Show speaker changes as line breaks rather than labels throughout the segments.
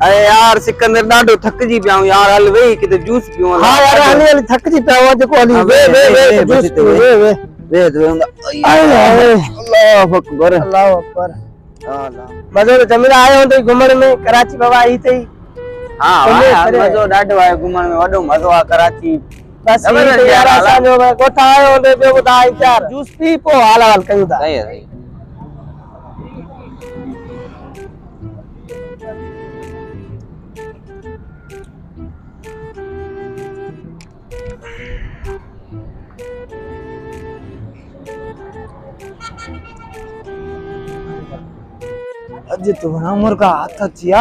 अरे यार सिकंदर ॾाढो थकिजी पिया आहियूं यार, हल वेही किथे जूस पियूं।
हाँ यार हली हली थकिजी पिया हुआ जेको हली वे जूस पी वे
अल्लाह अकबर
अल्लाह अकबर।
अल्लाह
मज़ो तो जमीरा आयो हूंदई घुमण में, कराची बाबा आई थई।
हां यार मज़ो ॾाढो आहे घुमण में, वॾो मज़ो आहे कराची।
बस यार असांजो कोठा आयो हूंदे ॿियो ॿुधाए यार जूस पी पोइ हाल हाल कयूं था।
सही है।
अज तो उमर का हाथ चिया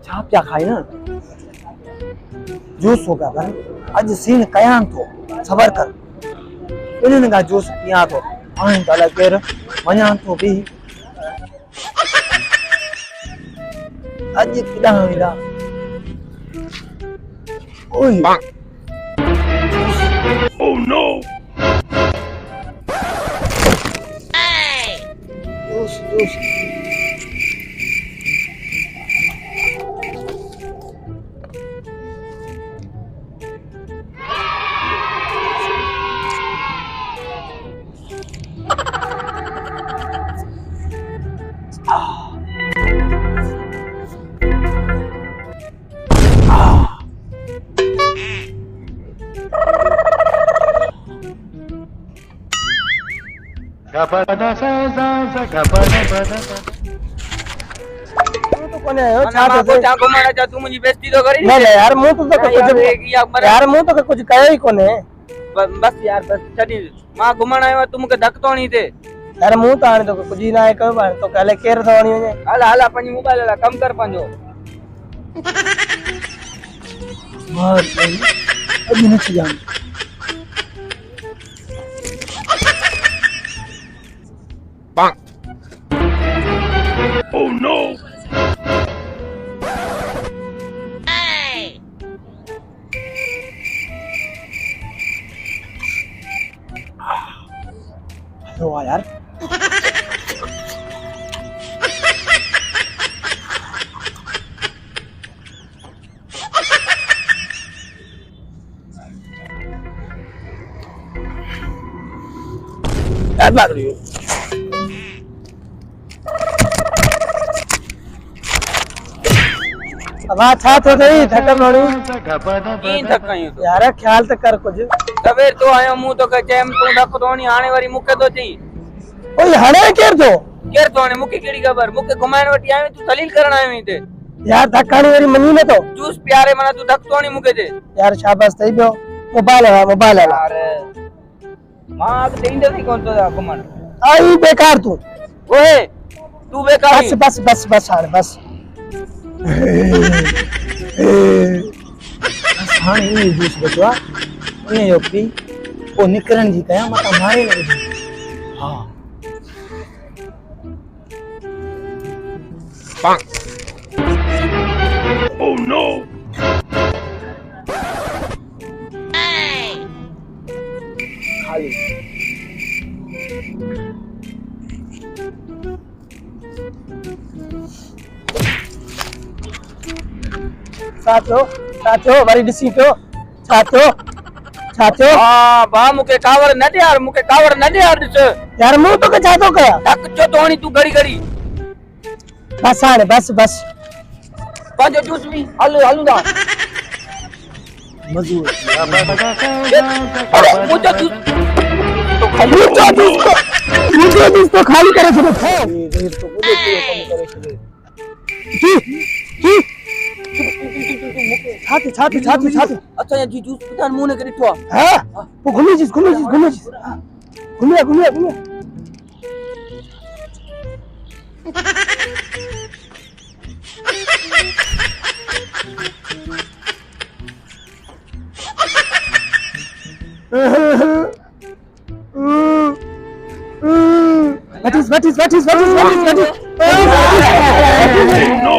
छाप क्या खाई ना जूस होगा पर अज सीन कयां तो सबर कर इन्हनि का जूस पिया तो हाणे त केर वञा तो भी अज किदा वेंदा ओए
Oh no!
जूस जूस तो कोने आयो छा तो
चा घुमण जा तू मुंजी बेइज्जती तो करी
नहीं यार मुंह तो कुछ यार मुंह तो कुछ कयो ही कोने
बस यार बस छडी मां घुमण आयो तू मुके धक तोणी थे
यार मुंह तो हाणे तो कुछ ही ना है कयो बार तो काले केर थवणी वने
हल हल पंहिंजी मोबाइल ला कम कर पंहिंजो
मार अभी न जान
Oh no!
हेलो यार यार बात रही हो अब अच्छा तो नहीं थकम नोड़ी
की थकायूं तो
यार ख्याल तो कर कुछ
सवेर तो आयो मु तो के चेम तू धक तोणी हाणे वरी मुके तो चई
ओए हणे केर तो
केर तो हाणे मुके केड़ी खबर मुके घुमाइण वटी आयो तू दलील करण आयो हिते
यार धक्कानी वरी मनी में तो
जूस प्यारे मना तू धक तोणी मुके दे
यार शाबाश तई पियो मोबाइल है
यार मां अब देंदे नहीं कोन तो घुमण
आई बेकार तू
ओए तू बेकार
बस बस बस बस हां बस हां ये जूस बचवा ये यो पी ओ निकरण जी कया मता मारे लगे हां
Oh no!
खाली साचो वरी ॾिसी पियो साचो
हां बा मुके कावड़ न दे यार मुके कावड़ न दे यार ॾिस
यार मुंह तो के छा तो कया
धक चो तोणी तू घड़ी घड़ी
बस हाणे बस बस
पंहिंजो जूस भी हल हलूंदा
मजूर
मुझे जूस
तो खाली करे छो तो मुझे पूरो कम करे छो जी छाती
अच्छा जी जूस पिता मुंह ने करी ठो
हां वो घुमी घुमिया What is?
No!